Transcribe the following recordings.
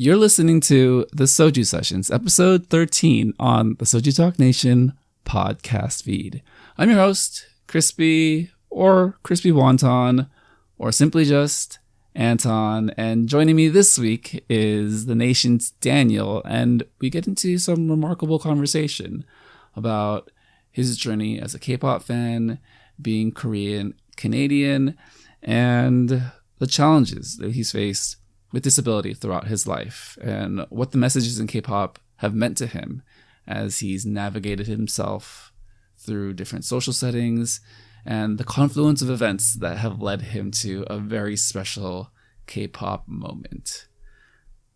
You're listening to the Soju Sessions, episode 13 on the Soju Talk Nation podcast feed. I'm your host, Crispy Wonton, or simply just Anton. And joining me this week is the nation's Daniel, and we get into some remarkable conversation about his journey as a K-pop fan, being Korean Canadian, and the challenges that he's faced with disability throughout his life, and what the messages in K-pop have meant to him as he's navigated himself through different social settings and the confluence of events that have led him to a very special K-pop moment.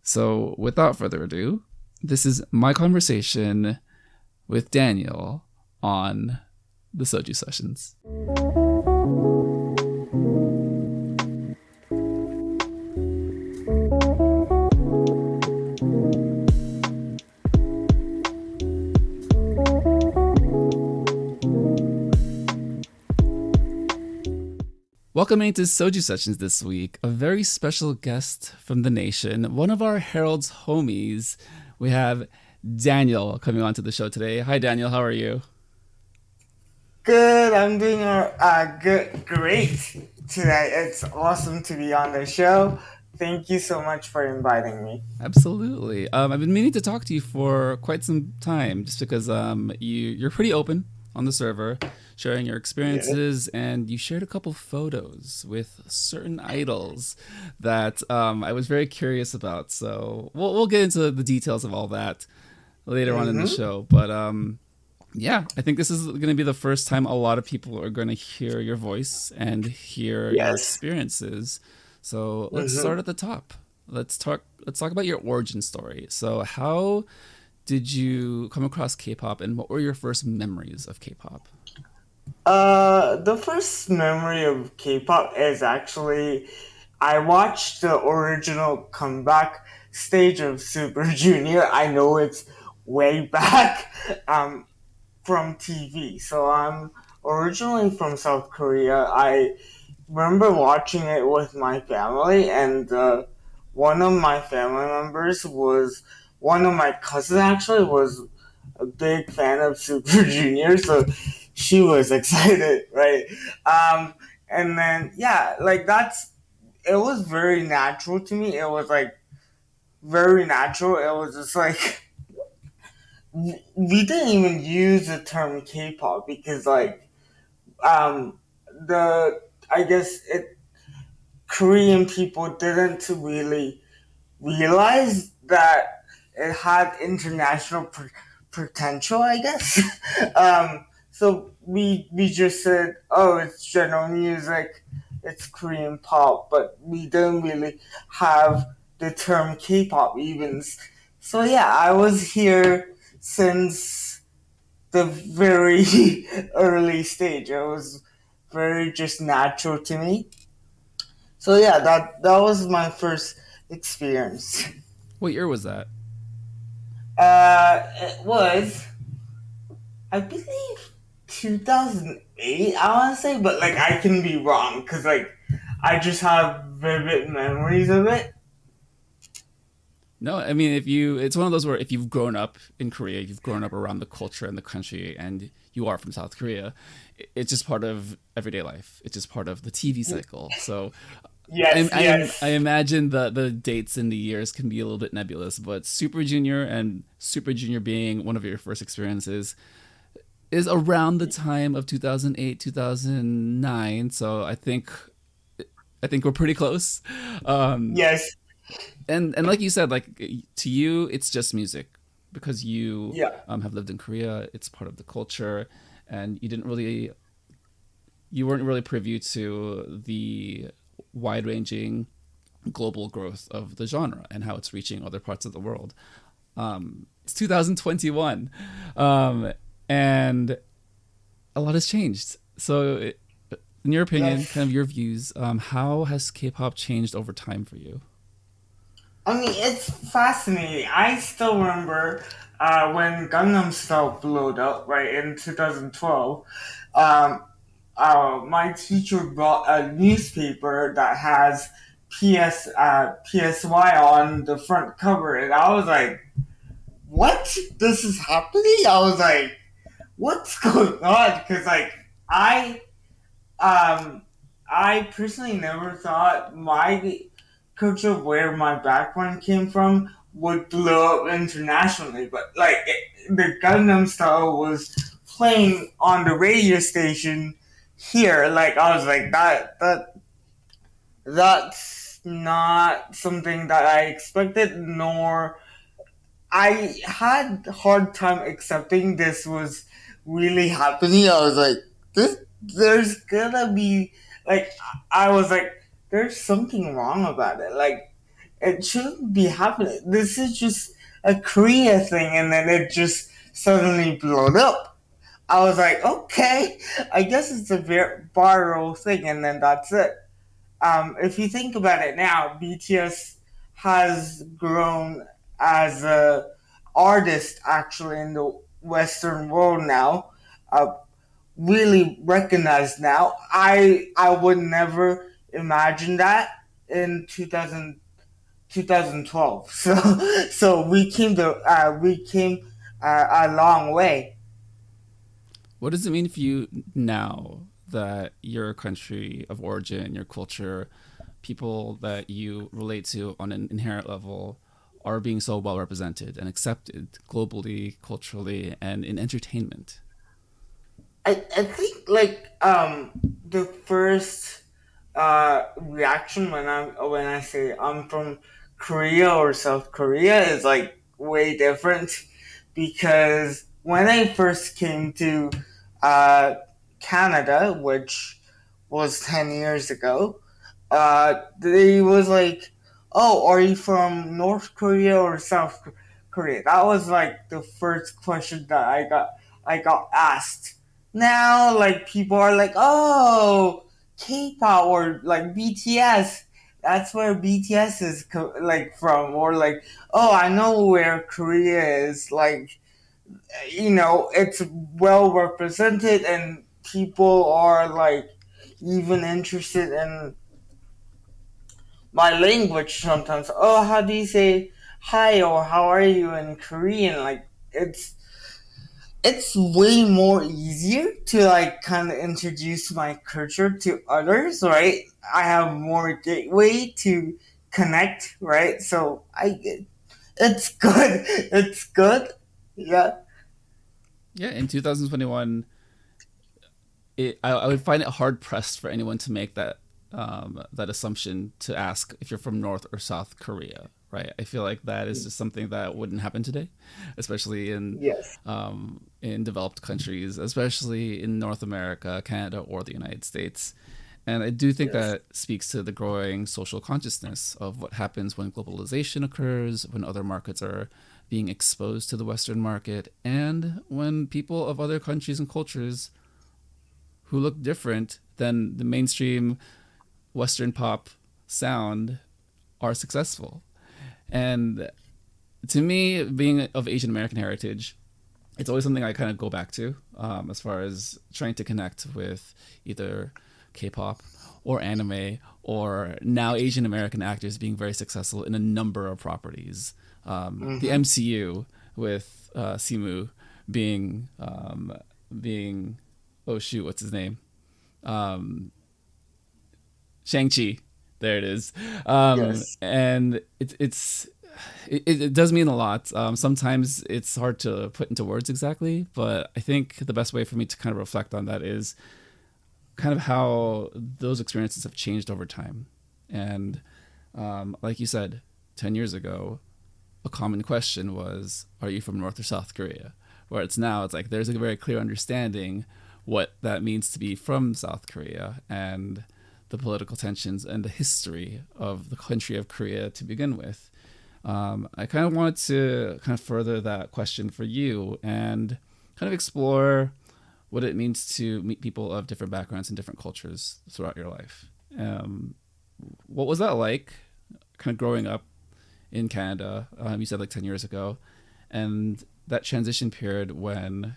So without further ado, this is my conversation with Daniel on the Soju Sessions. Welcoming to Soju Sessions this week, a very special guest from the nation, one of our Herald's homies. We have Daniel coming onto the show today. Hi, Daniel. How are you? Good. I'm doing great today. It's awesome to be on the show. Thank you so much for inviting me. Absolutely. I've been meaning to talk to you for quite some time, just because you're pretty open on the server, sharing your experiences, and you shared a couple photos with certain idols that I was very curious about. So we'll get into the details of all that later on in the show. But yeah, I think this is going to be the first time a lot of people are going to hear your voice and hear your experiences. So let's start at the top. Let's talk about your origin story. So how did you come across K-pop, and what were your first memories of K-pop? The first memory of K-pop is actually I watched the original comeback stage of Super Junior. I know it's way back from TV. So I'm originally from South Korea. I remember watching it with my family, and one of my family members was one of my cousins actually was a big fan of Super Junior, so she was excited, right? And then it was very natural to me. It was like very natural. It was just like we didn't even use the term K-pop because the I guess it Korean people didn't really realize that it had international potential, I guess. So we just said, oh, it's general music, it's Korean pop, but we didn't really have the term K-pop even. So yeah, I was here since the very early stage. It was very just natural to me. So yeah, that was my first experience. What year was that? It was, I believe, 2008. I want to say, but like I can be wrong because like I just have vivid memories of it. No, I mean, it's one of those where if you've grown up in Korea, you've grown up around the culture and the country, and you are from South Korea, it's just part of everyday life. It's just part of the TV cycle. So I imagine the dates and the years can be a little bit nebulous, but Super Junior and Super Junior being one of your first experiences is around the time of 2008, 2009. So I think we're pretty close. Yes. And like you said, like to you, it's just music because you have lived in Korea. It's part of the culture, and you weren't really privy to the wide-ranging global growth of the genre and how it's reaching other parts of the world. It's 2021, and a lot has changed. So, in your opinion, kind of your views, how has K-pop changed over time for you? I mean, it's fascinating. I still remember when Gangnam Style blew up, right, in 2012. Um, my teacher brought a newspaper that has PSY on the front cover, and I was like, "What? This is happening?" I was like, "What's going on?" Because like um I personally never thought my culture of where my background came from would blow up internationally, but like the Gangnam Style was playing on the radio station here. Like I was like that's not something that I expected, nor I had hard time accepting this was really happening. I was like, there's gonna be like, I was like, there's something wrong about it. Like, it shouldn't be happening. This is just a Korea thing, and then it just suddenly blowed up. I was like, okay, I guess it's a very viral thing, and then that's it. If you think about it now, BTS has grown as a artist actually in the Western world now, uh, really recognized now. I would never imagine that in 2012. So we came a long way. What does it mean for you now that your country of origin, your culture, people that you relate to on an inherent level are being so well represented and accepted globally, culturally, and in entertainment? I think like the first reaction when I say I'm from Korea or South Korea is like way different, because when I first came to uh, Canada, which was 10 years ago, they was like, "Oh, are you from North Korea or South Korea?" That was like the first question that I got asked. Now, like people are like, "Oh, K-pop or like BTS." That's where BTS is like from, or like, "Oh, I know where Korea is." Like, it's well represented, and people are like even interested in my language sometimes. Oh, how do you say hi or how are you in Korean? Like it's way more easier to like kind of introduce my culture to others, right? I have more gateway to connect, right? So it's good. It's good. Yeah. Yeah, in 2021, I would find it hard pressed for anyone to make that assumption to ask if you're from North or South Korea, right? I feel like that is just something that wouldn't happen today, especially Yes. in developed countries, especially in North America, Canada, or the United States. And I do think Yes. that speaks to the growing social consciousness of what happens when globalization occurs, when other markets are being exposed to the Western market, and when people of other countries and cultures who look different than the mainstream Western pop sound are successful. And to me, being of Asian American heritage, it's always something I kind of go back to as far as trying to connect with either K-pop or anime, or now Asian American actors being very successful in a number of properties. The Mm-hmm. MCU with Simu being oh shoot, what's his name? Um, Shang-Chi. There it is. Yes. And it does mean a lot. Sometimes it's hard to put into words exactly, but I think the best way for me to kind of reflect on that is kind of how those experiences have changed over time. And like you said, 10 years ago, a common question was, are you from North or South Korea? Where it's now, it's like there's a very clear understanding what that means to be from South Korea and the political tensions and the history of the country of Korea to begin with. I kind of wanted to kind of further that question for you and kind of explore what it means to meet people of different backgrounds and different cultures throughout your life. What was that like, kind of growing up in Canada? You said like 10 years ago, and that transition period when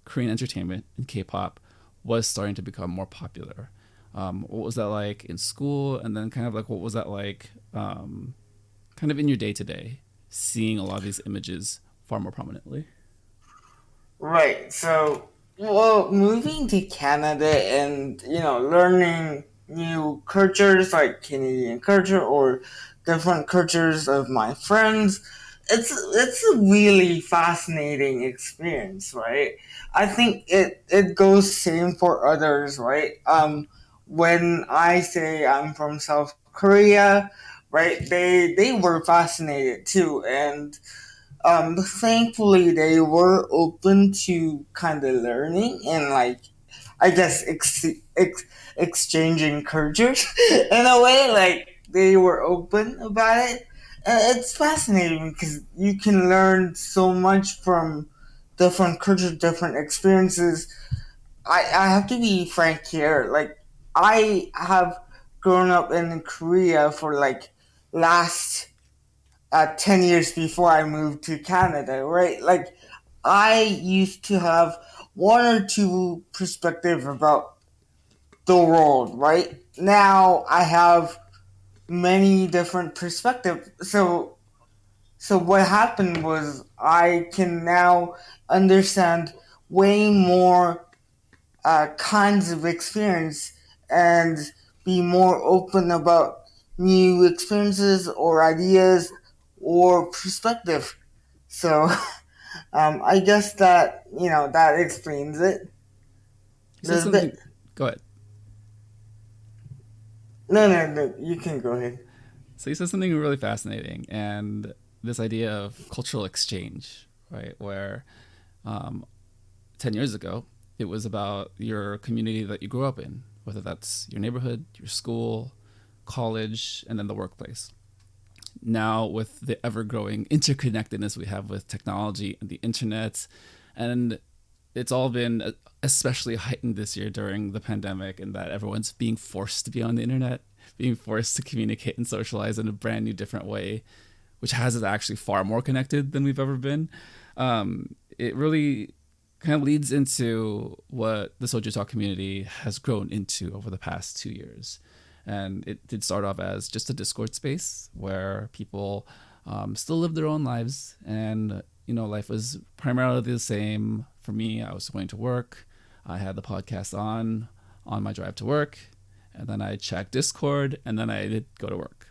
Korean entertainment and K-pop was starting to become more popular. What was that like in school? And then kind of like what was that like kind of in your day to day, seeing a lot of these images far more prominently? Right. So, well, moving to Canada and learning new cultures like Canadian culture or different cultures of my friends, it's a really fascinating experience, right? I think it goes same for others, right? When I say I'm from South Korea, right? They were fascinated too, and thankfully they were open to kind of learning and like I guess exchanging cultures in a way. Like they were open about it. It's fascinating because you can learn so much from different cultures, different experiences. I have to be frank here. Like I have grown up in Korea for like last 10 years before I moved to Canada, right? Like, I used to have one or two perspective about the world, right? Now I have many different perspectives. So what happened was I can now understand way more kinds of experience and be more open about new experiences or ideas or perspective. So I guess that that explains it You a said little bit. something. Go ahead. No, no, no. You can go ahead. So you said something really fascinating, and this idea of cultural exchange, right? Where 10 years ago, it was about your community that you grew up in, whether that's your neighborhood, your school, college, and then the workplace. Now, with the ever growing interconnectedness we have with technology and the internet, and it's all been especially heightened this year during the pandemic, in that everyone's being forced to be on the internet, being forced to communicate and socialize in a brand new, different way, which has us actually far more connected than we've ever been. It really kind of leads into what the Soju Talk community has grown into over the past 2 years. And it did start off as just a Discord space where people still live their own lives. And, life was primarily the same. For me, I was going to work. I had the podcast on my drive to work. And then I checked Discord, and then I did go to work.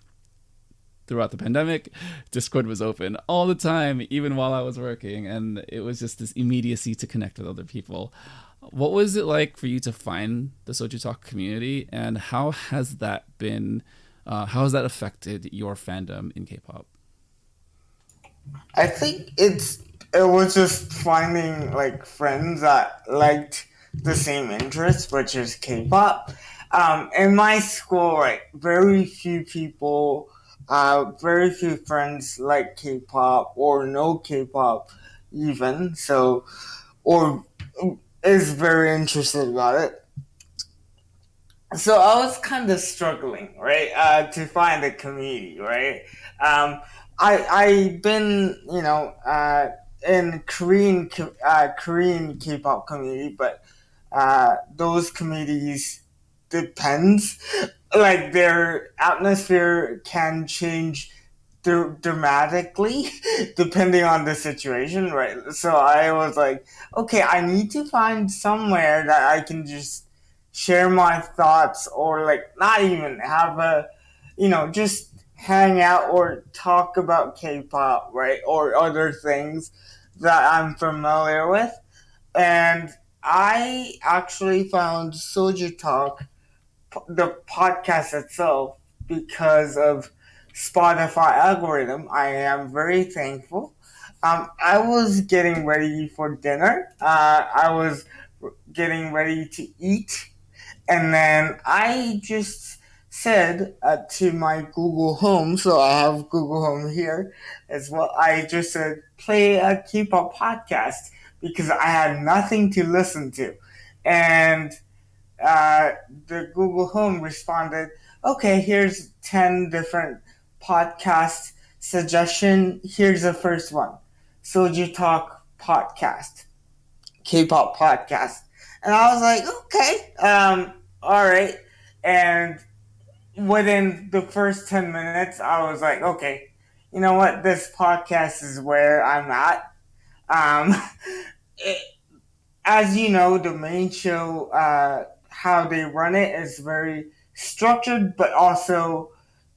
Throughout the pandemic, Discord was open all the time, even while I was working, and it was just this immediacy to connect with other people. What was it like for you to find the Soju Talk community, and how has that been? How has that affected your fandom in K-pop? I think it was just finding like friends that liked the same interests, which is K-pop. In my school, right, very few friends like K-pop or know K-pop even. So, or is very interested about it. So I was kind of struggling, right, to find a community, right. Um, I've been, in Korean K-pop community, but those communities depends. Like their atmosphere can change dramatically depending on the situation, right? So I was like, okay, I need to find somewhere that I can just share my thoughts or like not even have just hang out or talk about K-pop, right? Or other things that I'm familiar with. And I actually found Soju Talk, the podcast itself, because of Spotify algorithm. I am very thankful. I was getting ready for dinner. I was getting ready to eat, and then I just said to my Google Home, so I have Google Home here as well. I just said, play a K-pop podcast because I had nothing to listen to. And uh, the Google Home responded, okay, here's 10 different podcast suggestion. Here's the first one. Soju Talk podcast, K-pop podcast. And I was like, okay, all right. And within the first 10 minutes, I was like, okay, you know what? This podcast is where I'm at. Um, it, as you know, the main show, how they run it is very structured, but also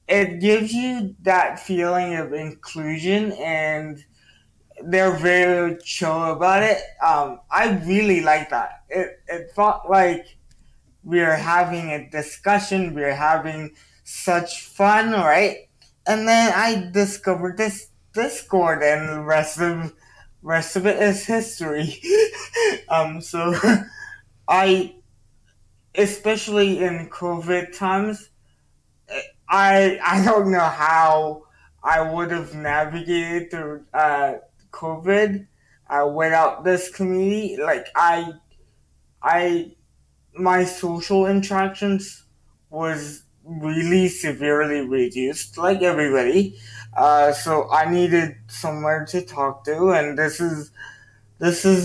it gives you that feeling of inclusion, and they're very chill about it. I really like that. It felt like we are having a discussion, we are having such fun, right? And then I discovered this Discord, and the rest of it is history. So I, especially in COVID times, I don't know how I would have navigated through COVID without this community. Like I my social interactions was really severely reduced, like everybody. So I needed somewhere to talk to, and this is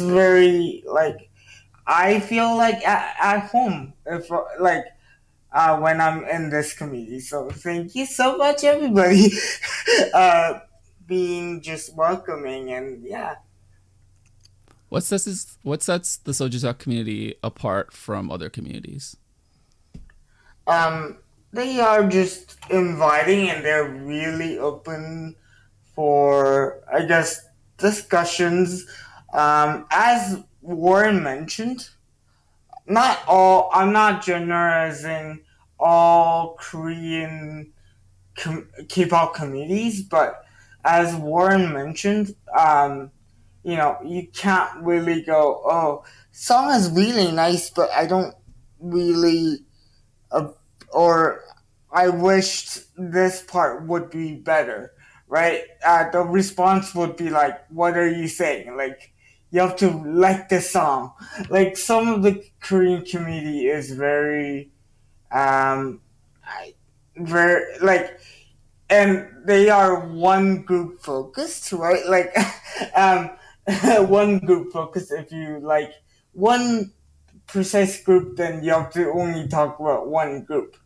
very, like, I feel like at home if like when I'm in this community. So thank you so much, everybody, uh, being just welcoming, and yeah. What sets the Soju Talk community apart from other communities? Um, they are just inviting, and they're really open for, I guess, discussions. As Warren mentioned, not all. I'm not generalizing all Korean K-pop communities, but as Warren mentioned, you can't really go, oh, song is really nice, but I don't really, uh, or I wished this part would be better, right? The response would be like, what are you saying? Like, you have to like the song. Like, some of the Korean community is very, um, very, like, and they are one group focused, right? Like, um, one group focused. If you like one precise group, then you have to only talk about one group.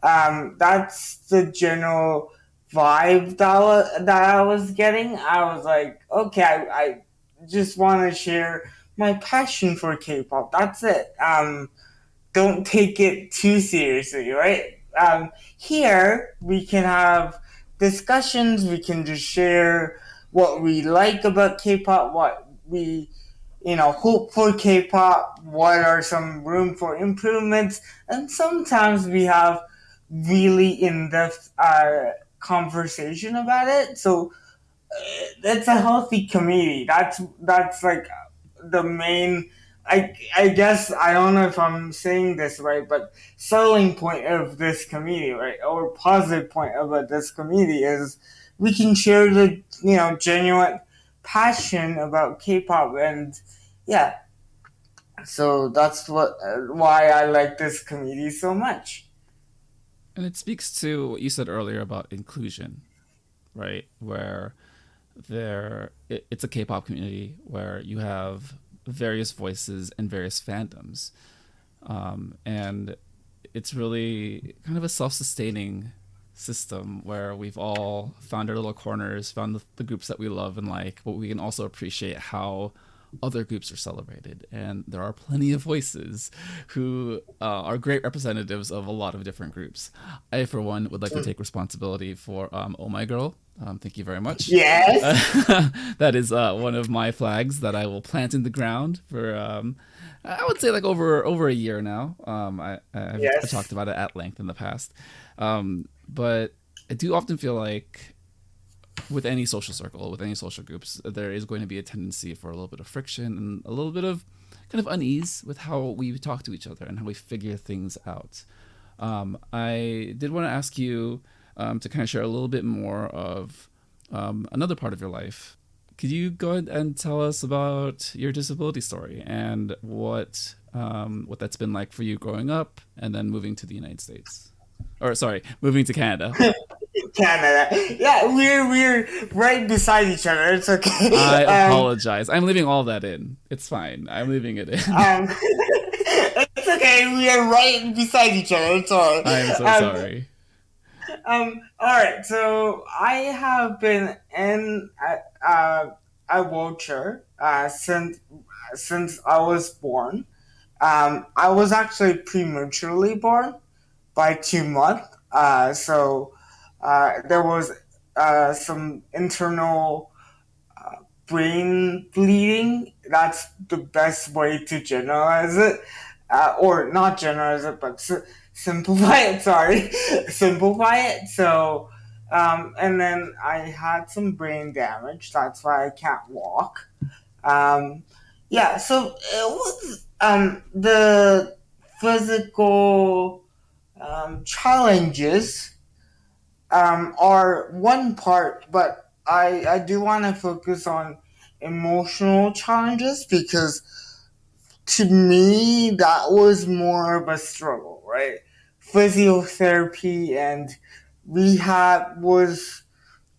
That's the general vibe that I was getting. I was like, okay, I just want to share my passion for K-pop. That's it. Don't take it too seriously, right? Here we can have discussions. We can just share what we like about K-pop, what we hope for K-pop, what are some room for improvements, and sometimes we have really in-depth conversation about it. So it's a healthy community. That's like the main. I guess I don't know if I'm saying this right, but selling point of this community, right, or positive point about this community is we can share the genuine passion about K-pop, and yeah, so that's why I like this community so much. And it speaks to what you said earlier about inclusion, right? Where it's a K-pop community where you have various voices and various fandoms, and it's really kind of a self-sustaining system where we've all found our little corners, found the groups that we love and like, but we can also appreciate how other groups are celebrated. And there are plenty of voices who are great representatives of a lot of different groups. I, for one, would like to take responsibility for Oh My Girl. Thank you very much. Yes. That is one of my flags that I will plant in the ground for, I would say, like over a year now. I've Yes. talked about it at length in the past. But I do often feel like with any social circle, with any social groups, there is going to be a tendency for a little bit of friction and a little bit of kind of unease with how we talk to each other and how we figure things out. I did want to ask you to kind of share a little bit more of another part of your life. Could you go ahead and tell us about your disability story and what that's been like for you growing up and then moving to the United States? Or sorry, moving to Canada. Canada. Yeah, we're right beside each other. It's okay. I apologize. I'm leaving all that in. It's fine. I'm leaving it in. It's okay. We are right beside each other. It's alright. I am so sorry. Alright, so I have been in a wheelchair since I was born. I was actually prematurely born by 2 months. There was some internal brain bleeding. That's the best way to generalize it, or not generalize it, but simplify it. Sorry, simplify it. And then I had some brain damage. That's why I can't walk. Um, yeah, so it was the physical challenges are one part, but I do want to focus on emotional challenges because to me that was more of a struggle, right? Physiotherapy and rehab was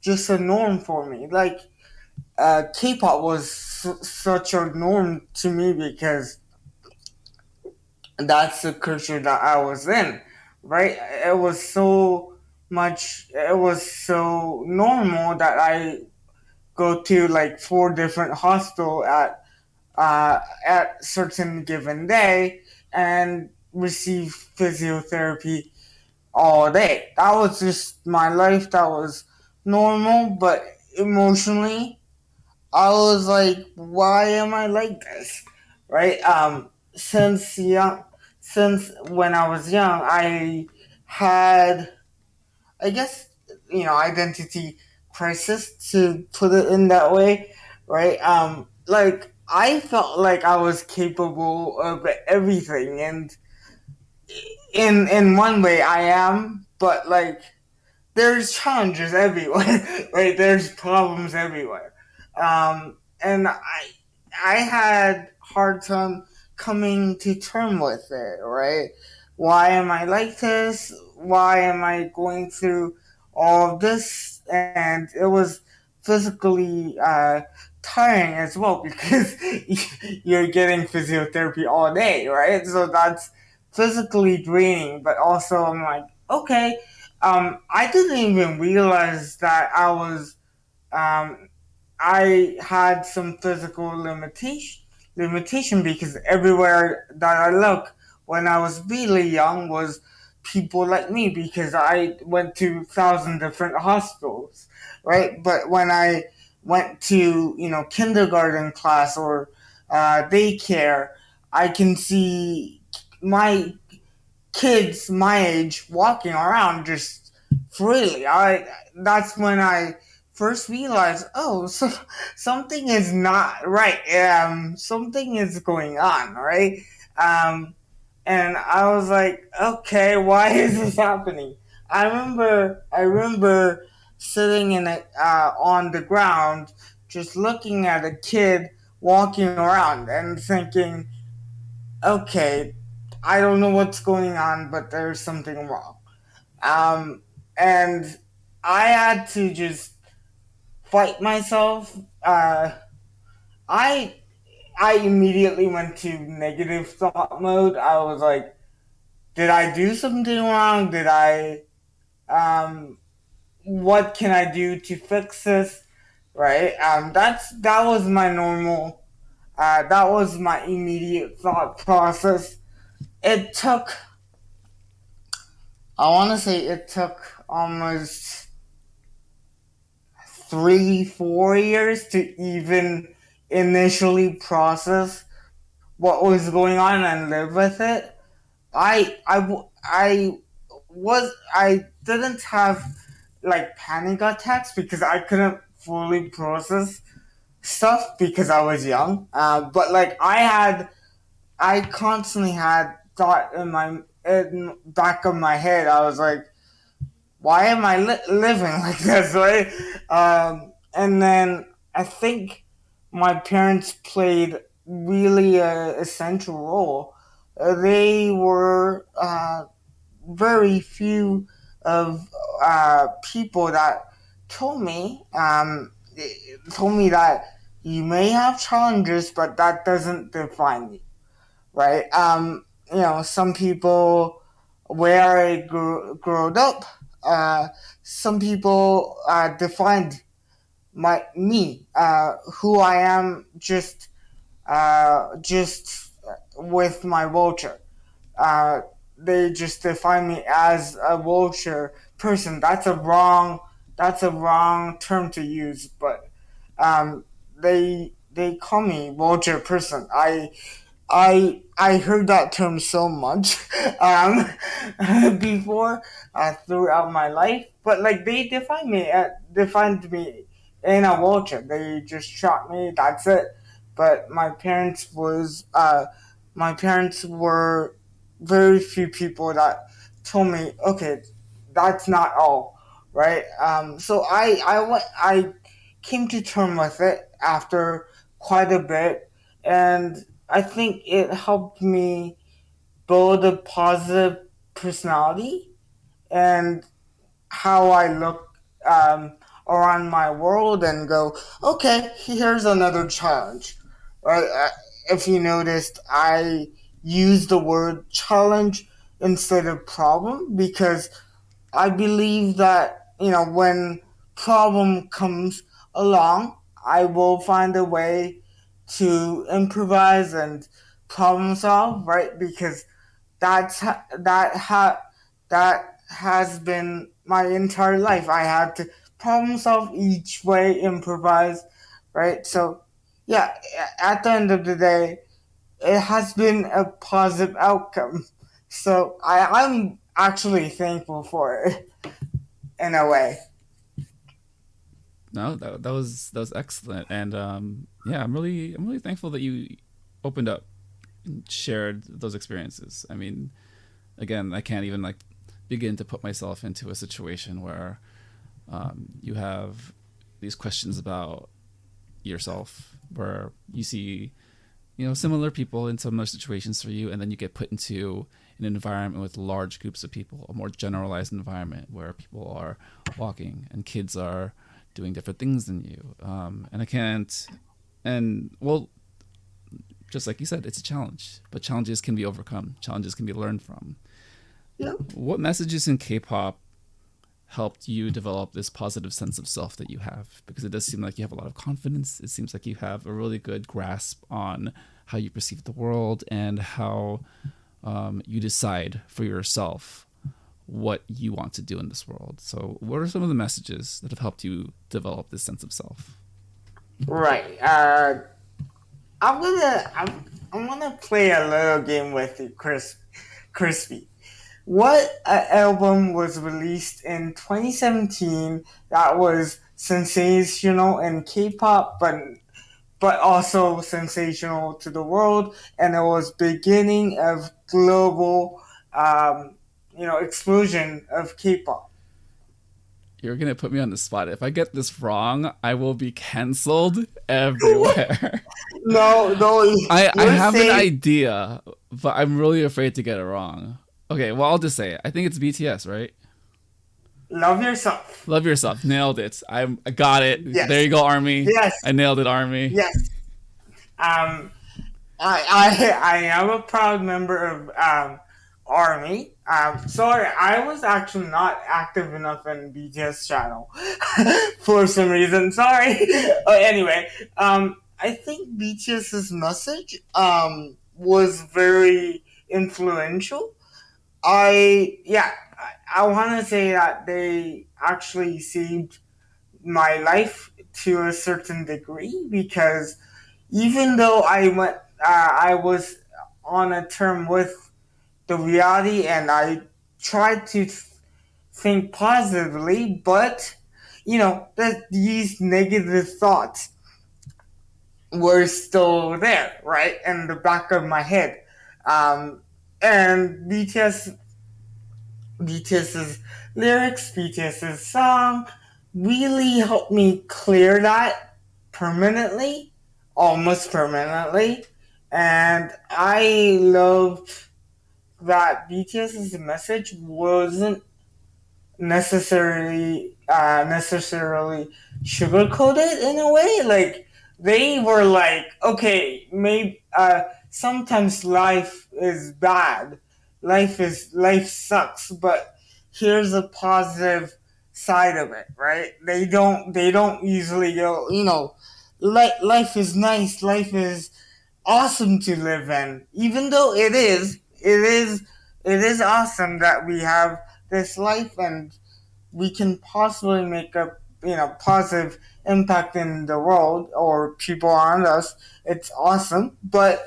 just a norm for me. Like K-pop was such a norm to me because that's the culture that I was in, right? It was so much, it was so normal that I go to like 4 different hostels at certain given day and receive physiotherapy all day. That was just my life. That was normal, but emotionally, I was like, why am I like this? Right? Since young, since when I was young, I had, I guess, identity crisis to put it in that way, right? Like I felt like I was capable of everything, and in one way I am, but like there's challenges everywhere, right? There's problems everywhere. And I had hard time coming to term with it, right? Why am I like this? Why am I going through all of this? And it was physically tiring as well because you're getting physiotherapy all day, right? So that's physically draining, but also I'm like, okay, I didn't even realize that um, I had some physical limitation because everywhere that I look when I was really young was people like me because I went to 1,000 different hospitals, right? But when I went to kindergarten class or daycare, I can see my kids my age walking around just freely. That's when I first realized, oh, so something is not right. Something is going on, right? Um, and I was like, okay, why is this happening? I remember sitting on the ground, just looking at a kid walking around and thinking, okay, I don't know what's going on, but there's something wrong. Um, and I had to just fight myself. I I immediately went to negative thought mode. I was like, did I do something wrong? Did I what can I do to fix this? Right? That was my normal. That was my immediate thought process. It took I want to say it took almost 3, 4 years to even initially process what was going on and live with it. I didn't have like panic attacks because I couldn't fully process stuff because I was young. But like I constantly had thought in back of my head. I was like, why am I living like this, right? And then I think my parents played really a essential role. They were very few of people that told me told me that you may have challenges, but that doesn't define you, right? some people where I grew up, some people defined me, who I am, just with my vulture. Uh, they just define me as a vulture person. That's a wrong term to use, but um, they call me vulture person. I heard that term so much um, before, throughout my life, but like they defined me in a vulture. They just shot me. That's it. But my parents were very few people that told me, okay, that's not all, right? So I came to terms with it after quite a bit, and I think it helped me build a positive personality and how I look around my world and go, okay, here's another challenge. Right? If you noticed, I use the word challenge instead of problem because I believe that when problem comes along, I will find a way to improvise and problem solve, right? Because that has been my entire life. I had to problem solve each way, improvise, right? So yeah, at the end of the day, it has been a positive outcome. So I'm actually thankful for it in a way. No, that was excellent, and yeah, I'm really thankful that you opened up and shared those experiences. I mean, again, I can't even like begin to put myself into a situation where you have these questions about yourself, where you see similar people in similar situations for you, and then you get put into an environment with large groups of people, a more generalized environment where people are walking and kids are doing different things than you, and I can't. And well, just like you said, it's a challenge, but challenges can be overcome. Challenges can be learned from. Yeah. What messages in K-pop helped you develop this positive sense of self that you have? Because it does seem like you have a lot of confidence. It seems like you have a really good grasp on how you perceive the world and how you decide for yourself what you want to do in this world. So what are some of the messages that have helped you develop this sense of self? Right. I'm gonna play a little game with you, Crispy. What album was released in 2017 that was sensational in K-pop, but also sensational to the world, and it was beginning of global, explosion of K-pop. You're going to put me on the spot. If I get this wrong, I will be canceled everywhere. No, no, I you're have an safe. idea, but I'm really afraid to get it wrong. Okay, well, I'll just say it. I think it's BTS, right? Love yourself. Love yourself. Nailed it. I got it. There Yes, you go, Army. yes, I nailed it, Army. yes. Um, I am a proud member of Army. Sorry, I was actually not active enough in BTS channel for some reason. Sorry. Anyway, I think BTS's message was very influential. I want to say that they actually saved my life to a certain degree because even though I was on a term with the reality and I tried to think positively, but that these negative thoughts were still there, right, in the back of my head. Um, and BTS's lyrics, BTS's song really helped me clear that permanently, almost permanently. And I loved that BTS's message wasn't necessarily sugar coated in a way. Like they were like, okay, maybe sometimes life is bad. Life sucks, but here's a positive side of it, right? They don't usually go, life is nice, life is awesome to live in. Even though it is awesome that we have this life and we can possibly make a positive impact in the world or people around us. It's awesome, but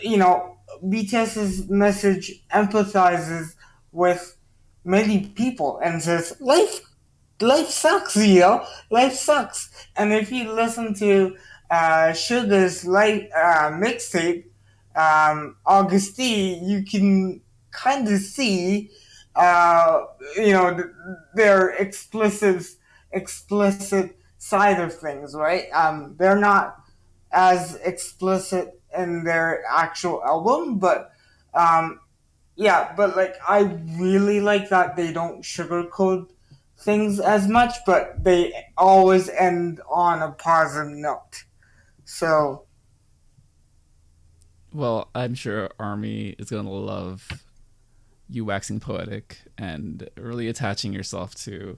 BTS's message empathizes with many people and says life sucks, life sucks. And if you listen to Sugar's life mixtape, Augusty, you can kind of see, uh, their explicit side of things, right? They're not as explicit in their actual album, but um, yeah, but like I really like that they don't sugarcoat things as much, but they always end on a positive note. So Well, I'm sure Army is going to love you waxing poetic and really attaching yourself to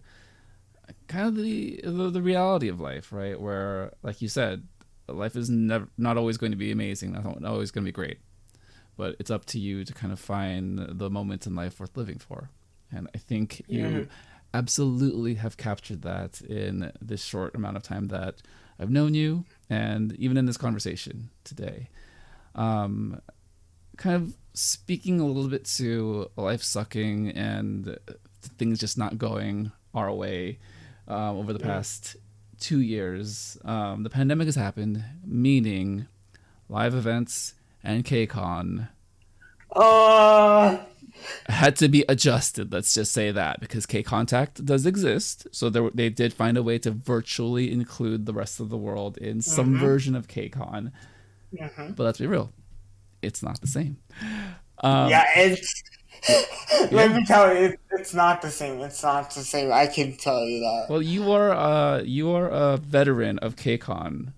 kind of the reality of life, right? Where, like you said, life is never not always going to be amazing, not always going to be great, but it's up to you to kind of find the moments in life worth living for. And I think you absolutely have captured that in this short amount of time that I've known you, and even in this conversation today. Um, Kind of speaking a little bit to life sucking and things just not going our way over the past 2 years. The pandemic has happened, meaning live events and KCON uh had to be adjusted. Let's just say that, because K Contact does exist, so they did find a way to virtually include the rest of the world in some version of KCON. But let's be real, it's not the same. yeah, it's Yeah. let me tell you, it's not the same. It's not the same. I can tell you that. Well, you are a veteran of KCON.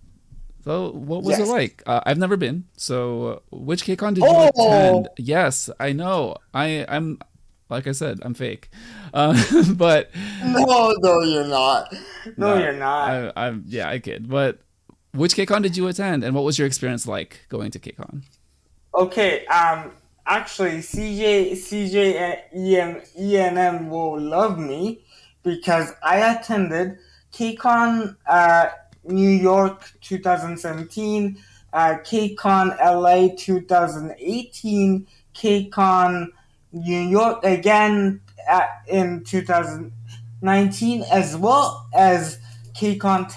So what was it Yes. like? I've never been. So which KCON did you Oh attend? Yes, I know. I'm like I said, I'm fake. But no, you're not. No, no, you're not. I'm yeah, I kid. But which KCON did you attend, and what was your experience like going to KCON? Okay, actually, CJ and ENM will love me because I attended KCON New York 2017, KCON LA 2018, KCON New York again in 2019, as well as KCON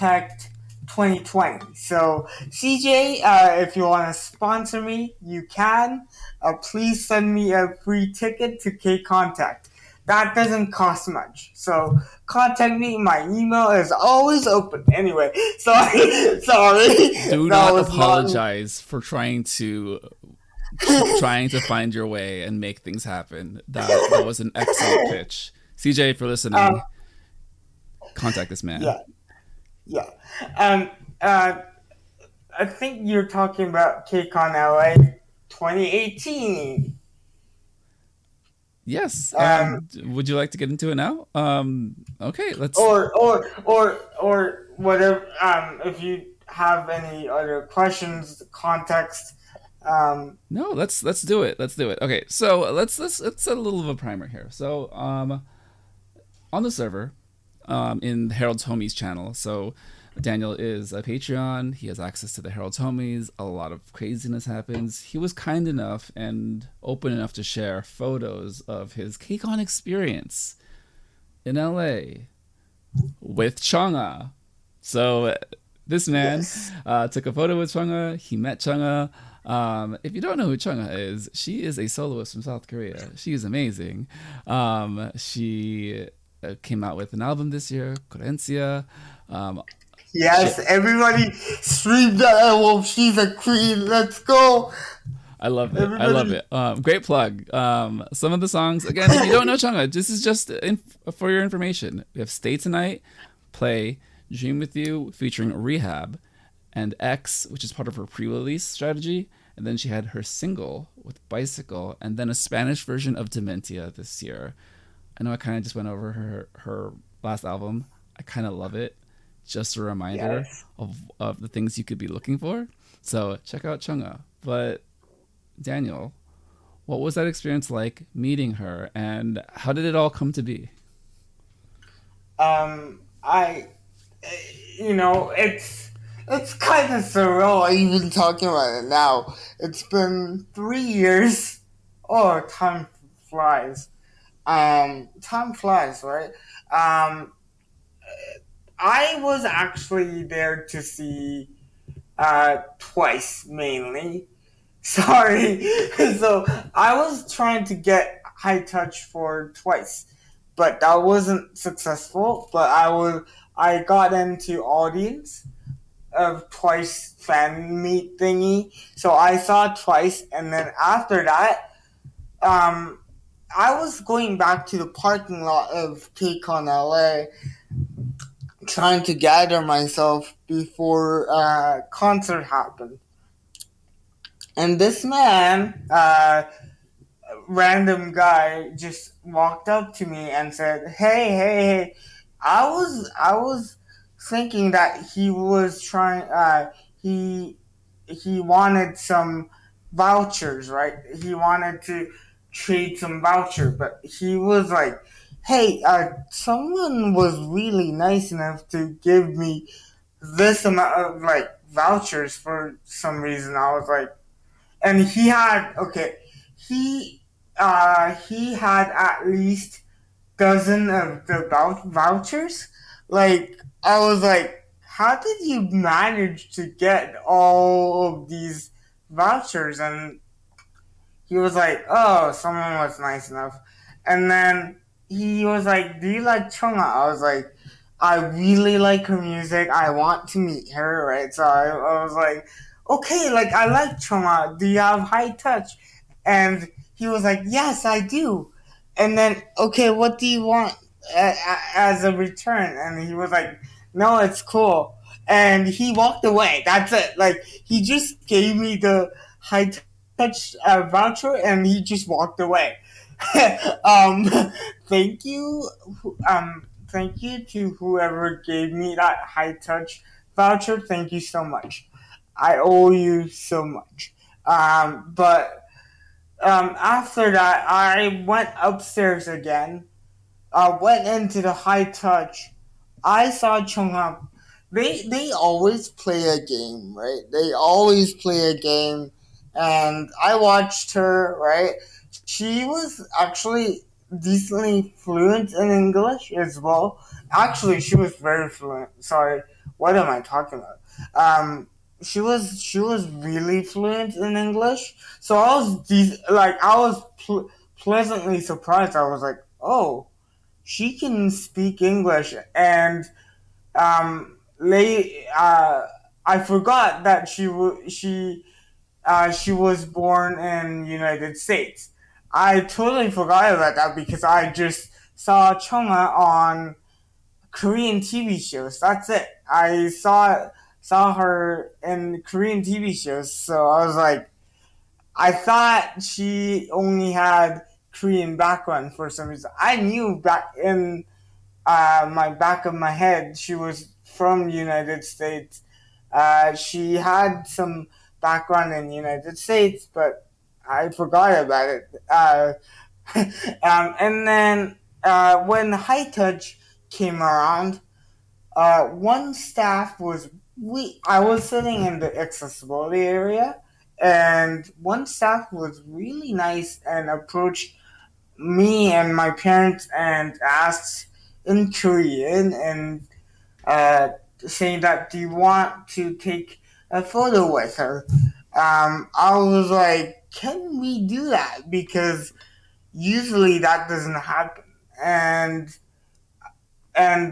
2020. So, CJ, if you want to sponsor me, you can. Please send me a free ticket to K Contact. That doesn't cost much. So, contact me. My email is always open. Anyway, sorry. Sorry. Do That not was not. apologize for trying to find your way and make things happen. That was an excellent pitch. CJ, for listening, Um, contact this man. yeah. Yeah. Um, uh, I think you're talking about KCON LA 2018. Yes. Um, Would you like to get into it now? Okay, let's. or whatever. If you have any other questions, context. No, let's do it. Let's do it. Okay, so let's set a little of a primer here. So, on the server, in Harold's Homies channel. So Daniel is a Patreon. He has access to the Harold's Homies. A lot of craziness happens. He was kind enough and open enough to share photos of his KCON experience in LA with Chunga. So this man Yes. took a photo with Chunga. He met Chunga. If you don't know who Chunga is, she is a soloist from South Korea. She is amazing. She came out with an album this year, Corencia. Um, she, Yes. Everybody stream that album. She's a queen. Let's go. I love it. I love Everybody. it. Great plug. Some of the songs, again, if you don't know Chunga, this is just for your information. We have Stay Tonight, Play, Dream With You featuring Rehab, and X, which is part of her pre-release strategy, And then she had her single with Bicycle, and then a Spanish version of Dementia this year. I know I kind of just went over her last album. I kind of love it. Just a reminder Yes. of the things you could be looking for. So check out Chunga. But Daniel, what was that experience like meeting her, and how did it all come to be? I, it's kind of surreal even talking about it now. It's been 3 years. Oh, time flies. Time flies, right? Um, I was actually there to see twice mainly. Sorry. So I was trying to get high touch for twice, but that wasn't successful. But I got into audience of twice fan meet thingy. So I saw twice, and then after that, um, I was going back to the parking lot of KCON LA, trying to gather myself before concert happened. And this man, random guy, just walked up to me and said, "Hey, hey, hey!" I was thinking that he was trying. He wanted some vouchers, right? He wanted to trade some voucher, but he was like, "Hey, someone was really nice enough to give me this amount of like vouchers for some reason." I was like, and he had okay, he he had at least dozen of the vouchers. Like I was like, how did you manage to get all of these vouchers? And he was like, oh, someone was nice enough. And then he was like, do you like Chunga? I was like, I really like her music. I want to meet her, right? So I was like, okay, like I like Chunga. Do you have high touch? And he was like, yes, I do. And then, okay, what do you want as a return? And he was like, no, it's cool. And he walked away. That's it. Like he just gave me the high touch voucher, and he just walked away. um, thank you, thank you to whoever gave me that high touch voucher. Thank you so much. I owe you so much. But after that, I went upstairs again. Went into the high touch. I saw Chung. They always play a game, right? They always play a game, and I watched her. Right, she was actually decently fluent in English as well. Actually, she was very fluent. Sorry, what am I talking about? She was really fluent in English. So I was pleasantly surprised. I was like, oh, she can speak English, and I forgot that she was born in United States. I totally forgot about that because I just saw Chunga on Korean TV shows. That's it. I saw her in Korean TV shows, so I was like, I thought she only had Korean background for some reason. I knew back in my back of my head she was from United States. She had some background in United States, but I forgot about it. And then when High Touch came around, one staff was we. I was sitting in the accessibility area, and one staff was really nice and approached me and my parents and asked in Korean and uh, saying that, do you want to take a photo with her? I was like, can we do that? Because usually that doesn't happen. And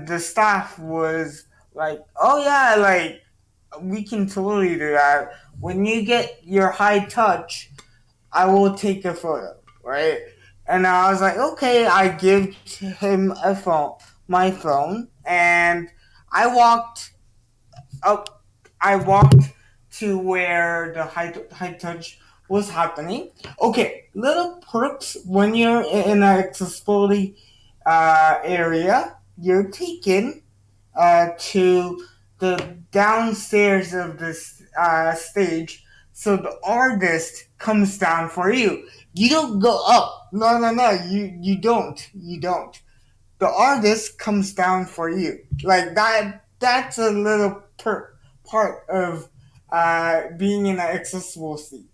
the staff was like, oh yeah, like we can totally do that. When you get your high touch, I will take a photo, right? And I was like, okay, I give him my phone, and I walked up, I walked to where the high touch was happening. Okay, little perks when you're in an accessibility area, you're taken to the downstairs of this stage, so the artist comes down for you. You don't go up. No, no, no. You don't. You don't. The artist comes down for you. Like that. That's a little part of being in an accessible seat.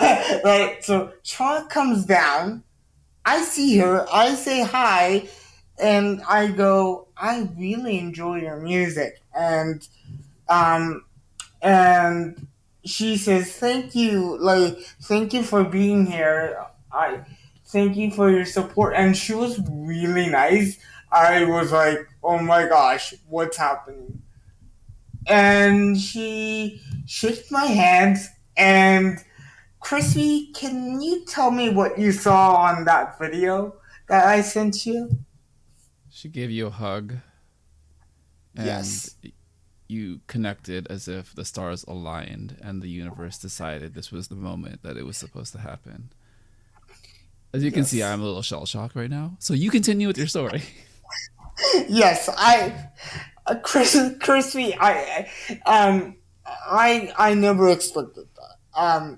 Right. So Cha comes down. I see her. I say hi, and I go, I really enjoy your music, um, and she says, thank you, like, thank you for being here. I thank you for your support, and she was really nice. I was like, oh my gosh, what's happening? And she shook my hand, and Chrissy, can you tell me what you saw on that video that I sent you? She gave you a hug, and Yes. you connected as if the stars aligned and the universe decided this was the moment that it was supposed to happen. As you can see, Yes. I'm a little shell shocked right now. So you continue with your story. Yes, Crispy, I never expected that,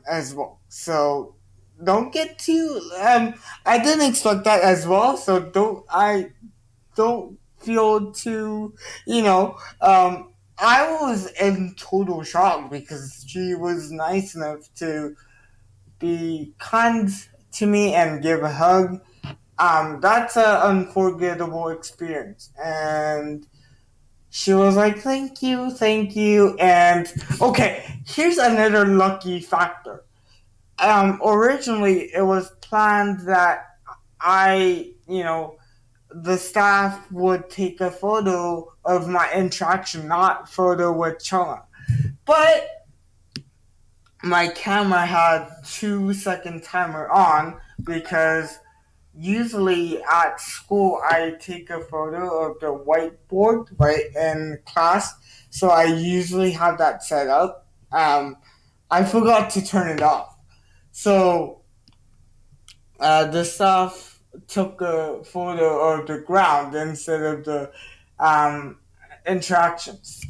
as well. So don't get too, I didn't expect that as well. So don't feel too, I was in total shock because she was nice enough to be kind to me and give a hug. That's an unforgettable experience. And she was like, thank you. And okay, here's another lucky factor. Originally, it was planned that the staff would take a photo of my interaction, not photo with Chung. But my camera had 2 second timer on because usually at school I take a photo of the whiteboard right in class, so I usually have that set up. I forgot to turn it off, so the staff took a photo of the ground instead of the um, interactions.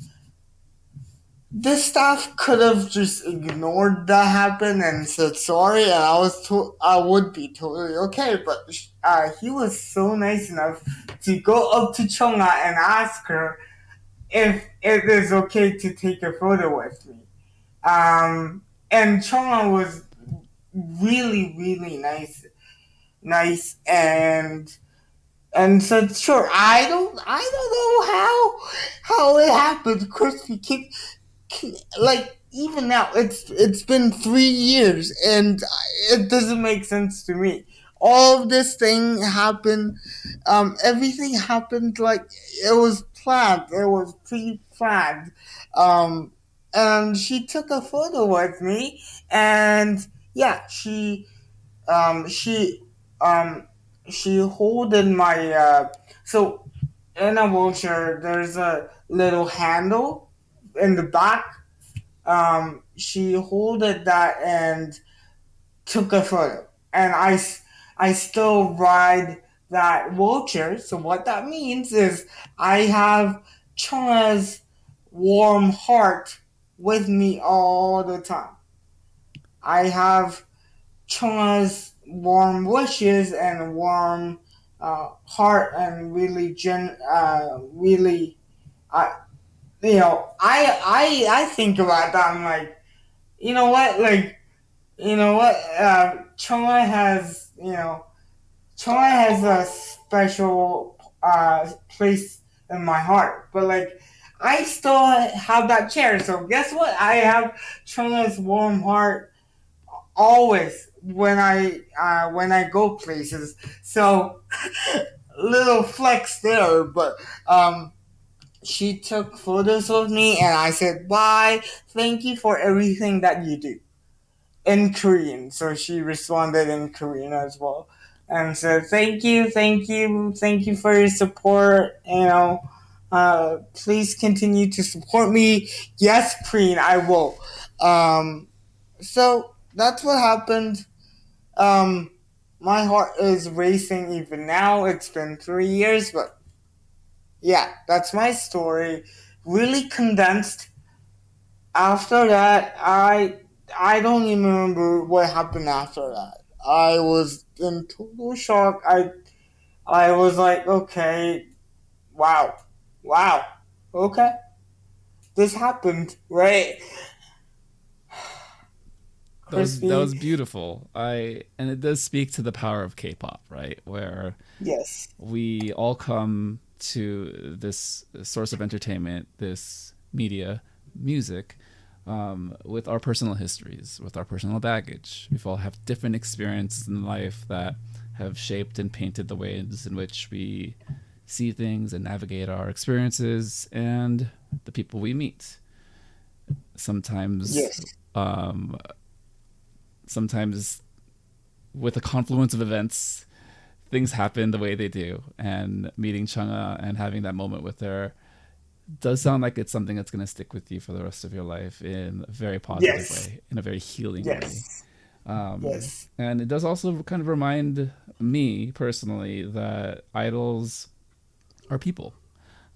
The staff could have just ignored that happen and said sorry, and I would be totally okay. But he was so nice enough to go up to Chonga and ask her if it is okay to take a photo with me. And Chonga was really really nice and said sure. I don't know how it happened. Crispy like even now it's been 3 years and it doesn't make sense to me. All of this thing happened, everything happened like it was planned, it was pre-planned. um and she took a photo with me, and yeah, um she um she holded my so in a wheelchair there's a little handle in the back. She holded that and took a photo. And I still ride that wheelchair. So what that means is I have Chana's warm heart with me all the time. I have Chana's warm wishes and warm heart, and really, uh, I think about that. I'm like, you know what? Like, Choi has, Choi has a special place in my heart. But like, I still have that chair. So guess what? I have Choi's warm heart always when I go places. So little flex there, but she took photos of me, and I said bye. Thank you for everything that you do in Korean. So she responded in Korean as well and said, thank you for your support. Please continue to support me. Yes, Preen, I will. So that's what happened. Um, my heart is racing even now. It's been 3 years, but yeah, that's my story. Really condensed. After that, I don't even remember what happened after that. I was in total shock. I was like, okay, wow, wow, okay, this happened, right? That Crispy, was beautiful. And it does speak to the power of K-pop, right? Where yes, we all come to this source of entertainment, this media, music, with our personal histories, with our personal baggage. We've all have different experiences in life that have shaped and painted the ways in which we see things and navigate our experiences and the people we meet. Sometimes, yes, um, sometimes with a confluence of events, things happen the way they do. And meeting Chunga and having that moment with her does sound like it's something that's going to stick with you for the rest of your life in a very positive yes, way, in a very healing way. yes, yes, And it does also kind of remind me personally that idols are people,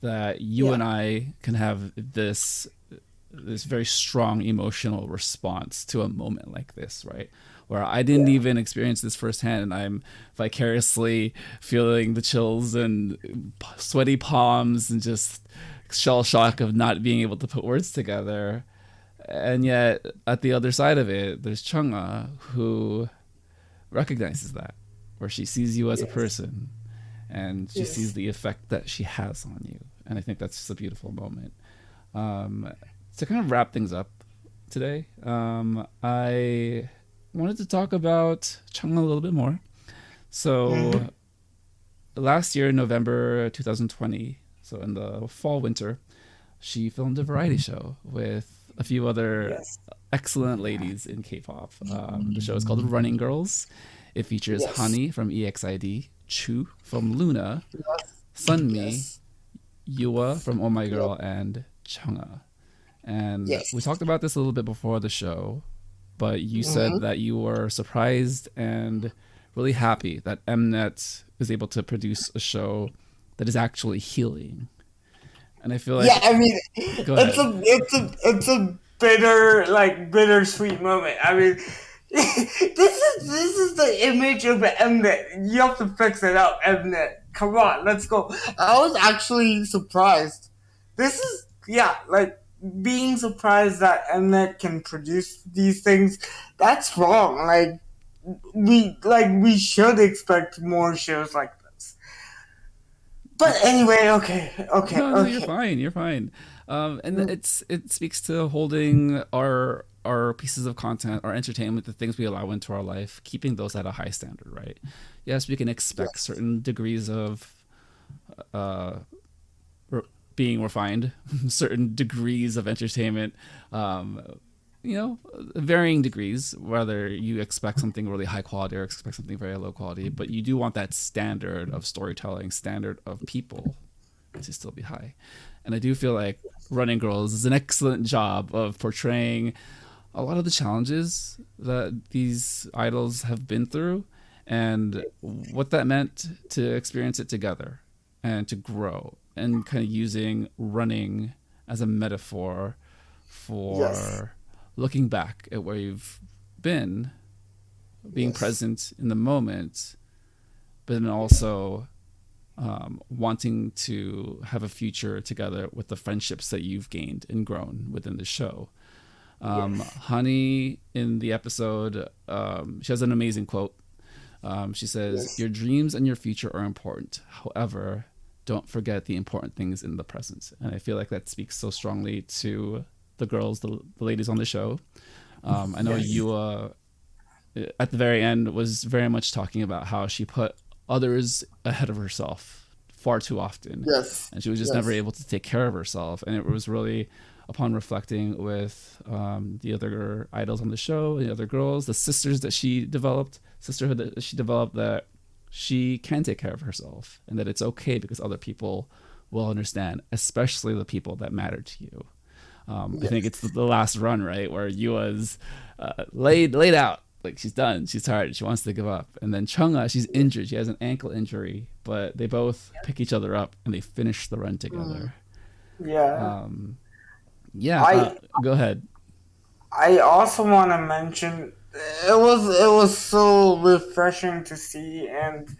that you yeah, and I can have this very strong emotional response to a moment like this, right? Where I didn't yeah, even experience this firsthand, and I'm vicariously feeling the chills and sweaty palms and just shell shock of not being able to put words together. And yet, at the other side of it, there's Chunga who recognizes that, where she sees you as a yes, person and she sees yes, the effect that she has on you. And I think that's just a beautiful moment. Um, to kind of wrap things up today, I wanted to talk about Chung a little bit more. mm-hmm. So last year, November 2020, so in the fall winter, she filmed a variety show with a few other Yes, excellent ladies in K-pop. The show is called Running Girls. It features yes, Hani from EXID, Chu from Luna, yes, Sunmi, yes, Yua from Oh My yep, Girl, and Chunga. And we yes, talked about this a little bit before the show, but you said mm-hmm. that you were surprised and really happy that Mnet is able to produce a show that is actually healing. And I feel Yeah. like, I mean, go ahead. it's a bitter, like bittersweet moment. I mean, this is the image of Mnet. You have to fix it up, Mnet. Come on, let's go. I was actually surprised. This is, yeah, like being surprised that Mnet can produce these things. That's wrong. We should expect more shows like this. But anyway, okay, okay, No, you're okay. fine. You're fine. And Mm, it speaks to holding our pieces of content, our entertainment, the things we allow into our life, keeping those at a high standard, right? Yes, we can expect yes, certain degrees of uh, re- being refined, certain degrees of entertainment, um, varying degrees, whether you expect something really high quality or expect something very low quality, but you do want that standard of storytelling, standard of people to still be high. And I do feel like Running Girls is an excellent job of portraying a lot of the challenges that these idols have been through and what that meant to experience it together and to grow, and kind of using running as a metaphor yes, for looking back at where you've been, being yes, present in the moment, but then also wanting to have a future together with the friendships that you've gained and grown within the show. yes, Honey, in the episode, she has an amazing quote. She says, yes, "Your dreams and your future are important. However, don't forget the important things in the present." And I feel like that speaks so strongly to the girls, the ladies on the show. I know yes, you, at the very end, was very much talking about how she put others ahead of herself far too often, yes, and she was just never yes, able to take care of herself. And it was really upon reflecting with the other idols on the show, the other girls, the sisters that she developed, sisterhood that she developed, that she can take care of herself and that it's okay because other people will understand, especially the people that matter to you. I think it's the last run, right, where Yua's laid out. Like, she's done. She's tired. She wants to give up. And then Chunga, she's injured. She has an ankle injury, but they both pick each other up and they finish the run together. Yeah. Um, yeah. I Go ahead. I also want to mention it was so refreshing to see, and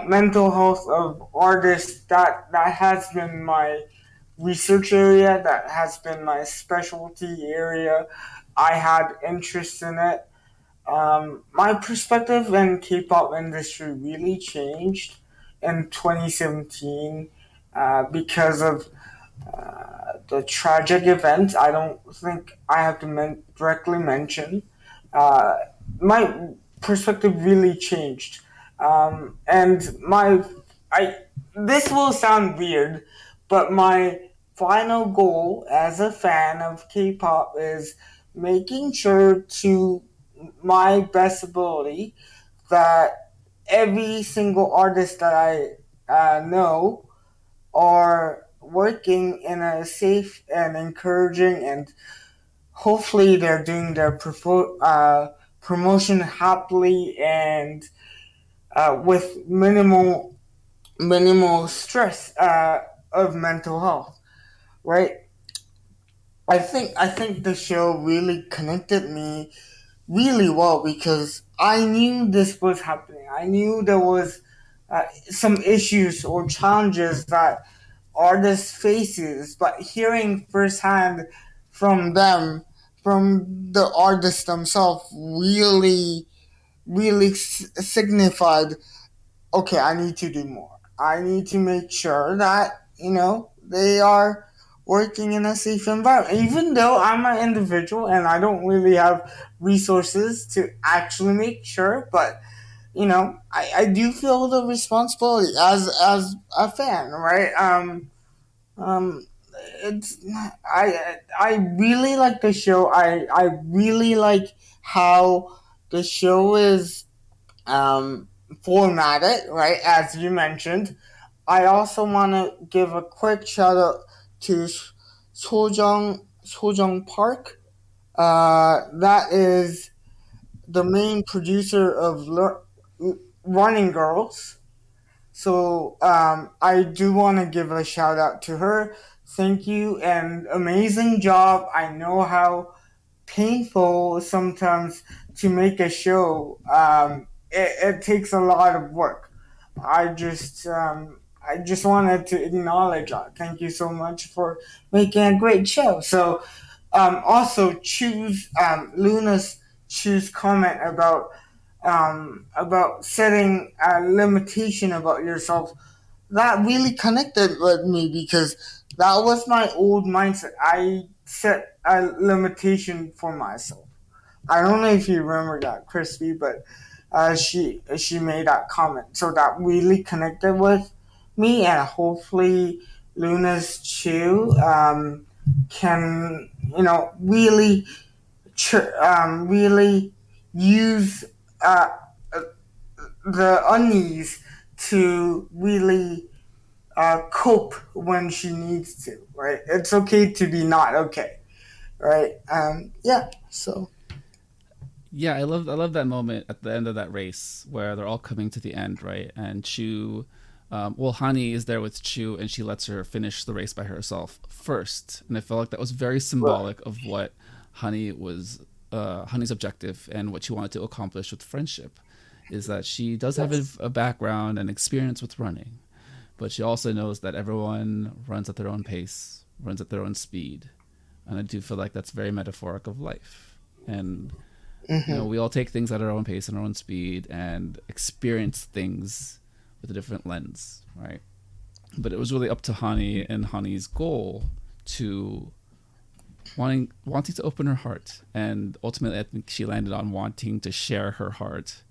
mental health of artists, that has been my research area, that has been my specialty area. I had interest in it. My perspective in K-pop industry really changed in 2017 because of the tragic event. I don't think I have to directly mention. Uh, my perspective really changed, and I. This will sound weird, but my final goal as a fan of K-pop is making sure to my best ability that every single artist that I know are working in a safe and encouraging, and hopefully they're doing their promotion happily and with minimal stress of mental health, right? I think the show really connected me really well because I knew this was happening. I knew there was some issues or challenges that artist faces, but hearing firsthand from them, from the artists themselves, really signified, okay, I need to do more. I need to make sure that, they are working in a safe environment. Even though I'm an individual and I don't really have resources to actually make sure, but I do feel the responsibility as a fan, right? Um, it's I really like the show. I really like how the show is um, formatted, right? As you mentioned. I also want to give a quick shout out to Sojong Park. That is the main producer of Running Girls. So I do want to give a shout out to her. Thank you and amazing job. I know how painful sometimes to make a show. It takes a lot of work. I just wanted to acknowledge that. Thank you so much for making a great show. So also choose Luna's choose comment about setting a limitation about yourself, that really connected with me because that was my old mindset. I set a limitation for myself. I don't know if you remember that, Crispy, but she made that comment, so that really connected with me, and hopefully Luna's Chew can really use uh, the unease to really cope when she needs to, right? It's okay to be not okay, right? Yeah. So Yeah, I love that moment at the end of that race where they're all coming to the end, right? And Chu, Hani is there with Chu, and she lets her finish the race by herself first, and I felt like that was very right. symbolic of what Honey's objective and what she wanted to accomplish with friendship, is that she does have Yes. a background and experience with running, but she also knows that everyone runs at their own pace, runs at their own speed, and I do feel like that's very metaphoric of life. And Mm-hmm. we all take things at our own pace and our own speed and experience things with a different lens, right? But it was really up to Hani and Hani's goal to wanting to open her heart, and ultimately I think she landed on wanting to share her heart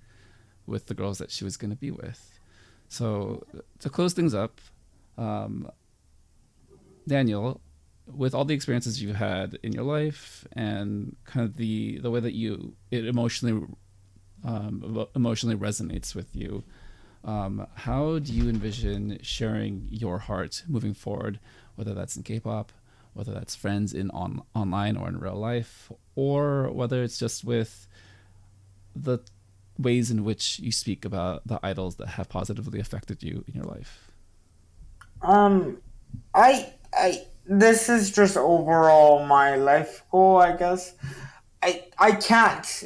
with the girls that she was going to be with. So to close things up, um, Daniel, with all the experiences you had in your life and kind of the way that it emotionally resonates with you, how do you envision sharing your heart moving forward, whether that's in K-pop, whether that's friends in online or in real life, or whether it's just with the ways in which you speak about the idols that have positively affected you in your life? I this is just overall my life goal, I guess. I can't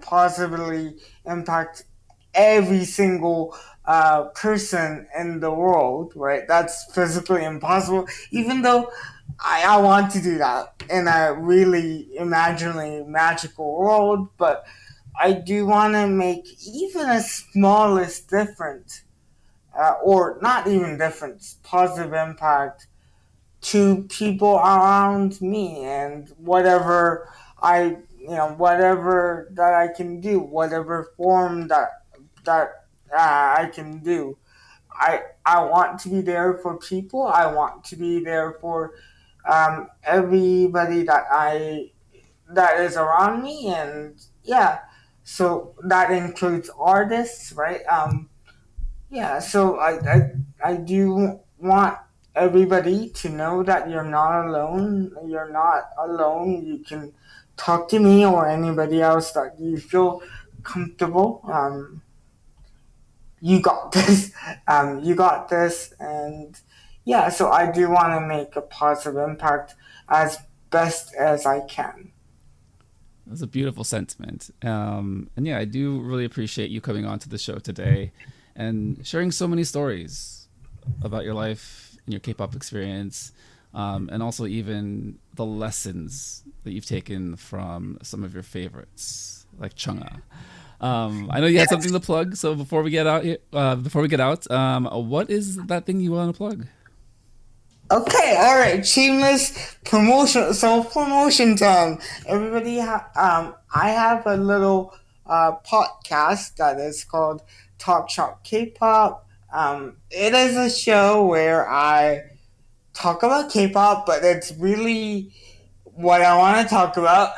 positively impact every single person in the world, right? That's physically impossible, even though I want to do that in a really imaginary magical world, but I do want to make even a smallest difference, or not even difference, positive impact to people around me, and whatever that I can do, whatever form that I can do. I want to be there for people. I want to be there for everybody that is around me, and yeah, so that includes artists, right? Yeah, so I do want everybody to know that you're not alone. You're not alone. You can talk to me or anybody else that you feel comfortable. You got this. You got this. And yeah, so I do want to make a positive impact as best as I can. That's a beautiful sentiment. And yeah, I do really appreciate you coming on to the show today and sharing so many stories about your life and your K-pop experience, and also even the lessons that you've taken from some of your favorites, like Chung. I know you had something to plug, so before we get out, what is that thing you want to plug? Okay, all right. Shameless promotion, self-promotion time. Everybody, I have a little podcast that is called Talk Shop K-pop. It is a show where I talk about K-pop, but it's really what I want to talk about.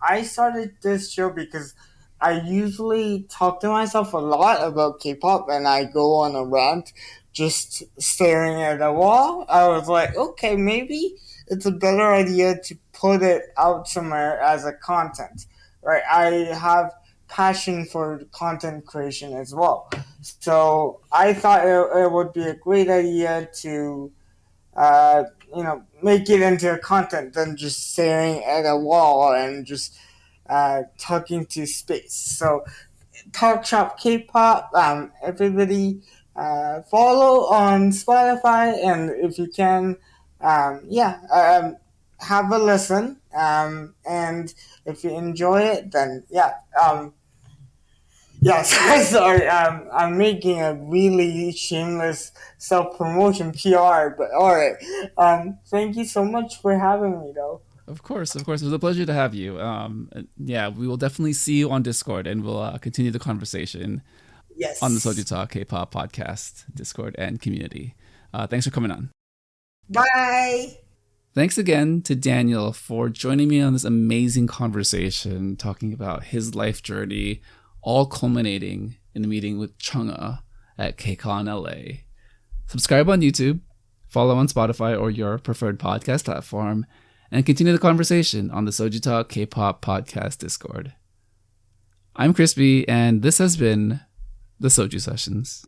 I started this show because I usually talk to myself a lot about K-pop, and I go on a rant just staring at a wall. I was like, okay, maybe it's a better idea to put it out somewhere as a content, right? I have passion for content creation as well. So I thought it would be a great idea to uh, make it into a content than just staring at a wall and just talking to space. So, Talk Shop K-pop, everybody follow on Spotify, and if you can, have a listen. And if you enjoy it, then yes, sorry, I'm making a really shameless self-promotion PR, but alright. Thank you so much for having me, though. Of course, of course. It was a pleasure to have you. Yeah, we will definitely see you on Discord, and we'll continue the conversation on the Soju Yes. Talk K-pop podcast, Discord, and community. Thanks for coming on. Bye! Thanks again to Daniel for joining me on this amazing conversation, talking about his life journey, all culminating in a meeting with Chung at KCON LA. Subscribe on YouTube, follow on Spotify or your preferred podcast platform, and continue the conversation on the Soju Talk K-pop podcast Discord. I'm Crispy, and this has been the Soju Sessions.